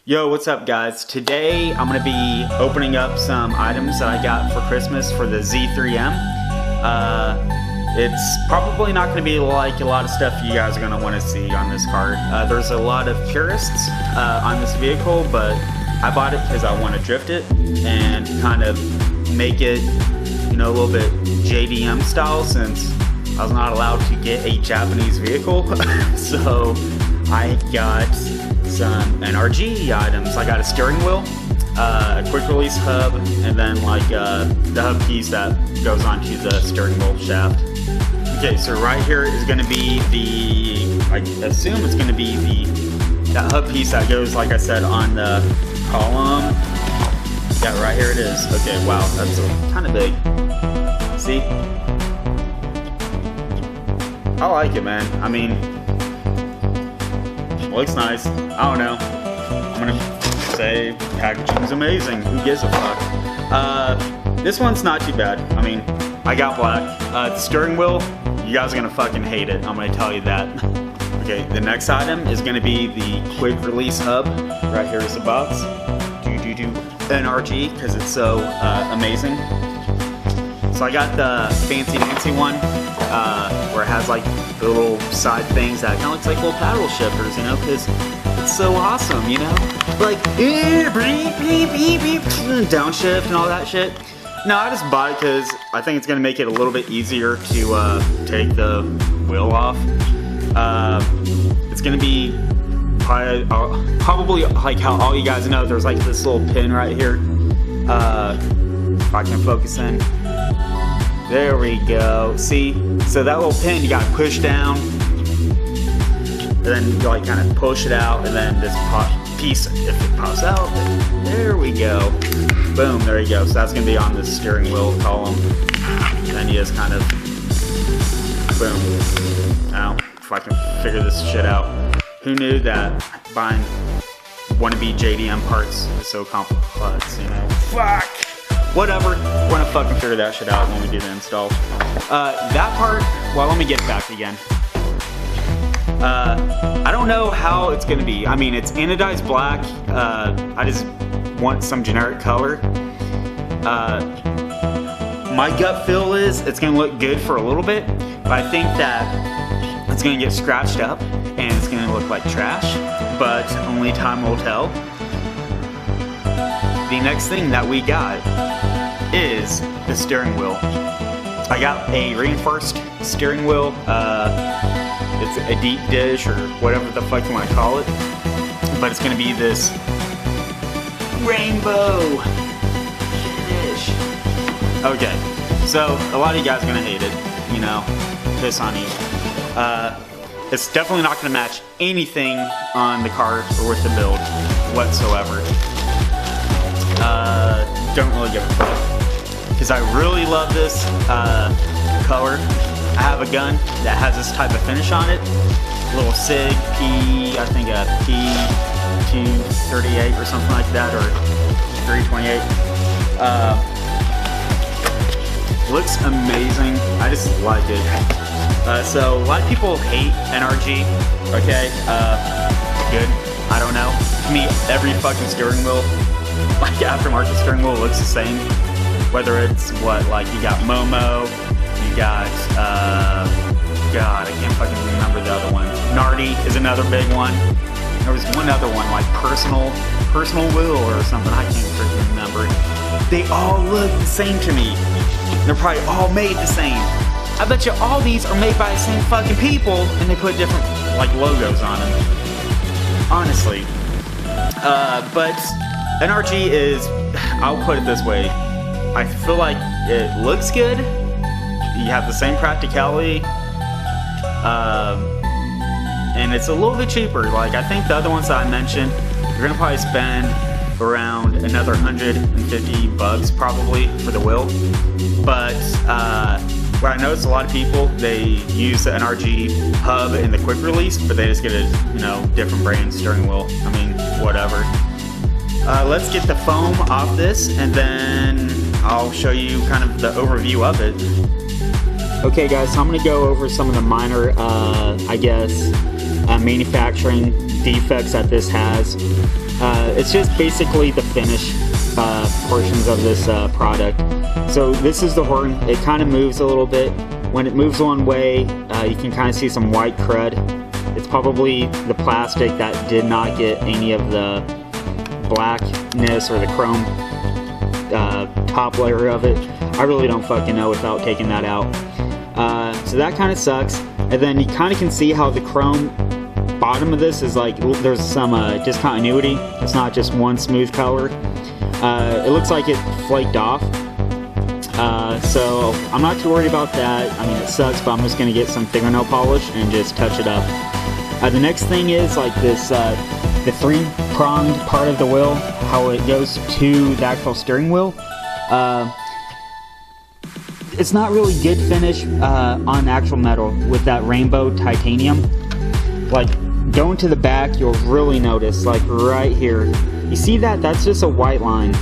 Yo, what's up guys? Today I'm going to be opening up some items that I got for Christmas for the Z3M. It's probably not going to be like a lot of stuff you guys are going to want to see on this car. There's a lot of purists on this vehicle, but I bought it because I want to drift it and kind of make it, you know, a little bit JDM style, since I was not allowed to get a Japanese vehicle. So I got some NRG items. I got a steering wheel, a quick release hub, and then like the hub piece that goes onto the steering wheel shaft. Okay, so right here is going to be the, I assume it's going to be that hub piece that goes, like I said, on the column. Yeah, right here it is. Okay, wow, that's kind of big. See? I like it, man. I mean, looks nice. I don't know. I'm gonna say packaging's amazing. Who gives a fuck? This one's not too bad. I mean, I got black. The steering wheel, you guys are gonna fucking hate it. I'm gonna tell you that. Okay, the next item is gonna be the quick release hub. Right here is the box. NRG, because it's so amazing. So I got the fancy one, where it has like the little side things that kind of looks like little paddle shifters, you know, because it's so awesome, you know? Like, beep, beep, beep, beep, downshift and all that shit. No, I just bought it because I think it's going to make it a little bit easier to take the wheel off. It's going to be probably like how all you guys know, there's like this little pin right here. If I can focus in. There we go. See? So that little pin you gotta push down, and then you like kind of push it out, and then this piece, if it pops out, there we go. Boom, there you go. So that's gonna be on the steering wheel column. And then you just kind of, boom. Now, if I can figure this shit out. Who knew that buying wannabe JDM parts is so complex, you know? Fuck! Whatever, we're gonna fucking figure that shit out when we do the install. That part, well, let me get back again. I don't know how it's gonna be. I mean, it's anodized black. I just want some generic color. My gut feel is it's gonna look good for a little bit, but I think that it's gonna get scratched up and it's gonna look like trash, but only time will tell. The next thing that we got is the steering wheel. I got a reinforced steering wheel. It's a deep dish or whatever the fuck you want to call it, but it's gonna be this rainbow dish. Okay, so a lot of you guys are gonna hate it, you know, piss on you. It's definitely not gonna match anything on the car or with the build whatsoever. Don't really give a fuck, because I really love this color. I have a gun that has this type of finish on it. A little SIG I think a P238 or something like that, or 328. Looks amazing. I just like it. So a lot of people hate NRG. Okay, good. I don't know. To me, every fucking steering wheel, like aftermarket steering wheel, looks the same. Whether it's what, like you got Momo, you got God, I can't fucking remember the other one. Nardi is another big one. There was one other one, like personal wheel or something. I can't freaking remember. They all look the same to me. They're probably all made the same. I bet you all these are made by the same fucking people, and they put different like logos on them. Honestly, but NRG is, I'll put it this way, I feel like it looks good. You have the same practicality, and it's a little bit cheaper. Like I think the other ones that I mentioned, you're gonna probably spend around another 150 bucks probably for the wheel. But where I noticed a lot of people, they use the NRG hub in the quick release, but they just get a, you know, different brand steering wheel. I mean, whatever. Let's get the foam off this, and then I'll show you kind of the overview of it. Okay guys, so I'm gonna go over some of the minor, I guess, manufacturing defects that this has. It's just basically the finish portions of this product. So this is the horn. It kind of moves a little bit. When it moves one way, you can kind of see some white crud. It's probably the plastic that did not get any of the blackness or the chrome top layer of it. I really don't fucking know without taking that out. So that kind of sucks. And then you kind of can see how the chrome bottom of this is like, there's some discontinuity. It's not just one smooth color. It looks like it flaked off. So I'm not too worried about that. I mean, it sucks, but I'm just gonna get some fingernail polish and just touch it up. The next thing is like this, the three-pronged part of the wheel, how it goes to the actual steering wheel. It's not really good finish on actual metal with that rainbow titanium. Like, going to the back, you'll really notice, like right here. You see that? That's just a white line.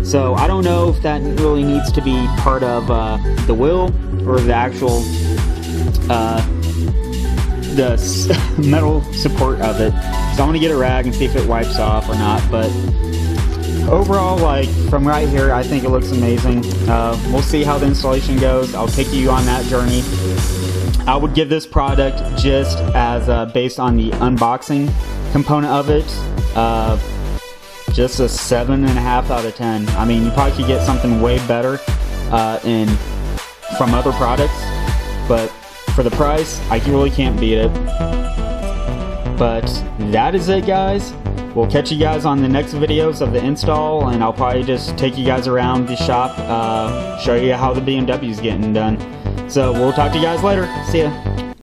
So I don't know if that really needs to be part of the wheel or the actual the metal support of it. So I'm gonna get a rag and see if it wipes off or not. But overall, like from right here, I think it looks amazing. We'll see how the installation goes. I'll take you on that journey. I would give this product, just as based on the unboxing component of it, just a 7.5 out of 10. I mean, you probably could get something way better from other products, but for the price, I really can't beat it. But that is it, guys. We'll catch you guys on the next videos of the install, and I'll probably just take you guys around the shop, show you how the BMW is getting done. So we'll talk to you guys later. See ya.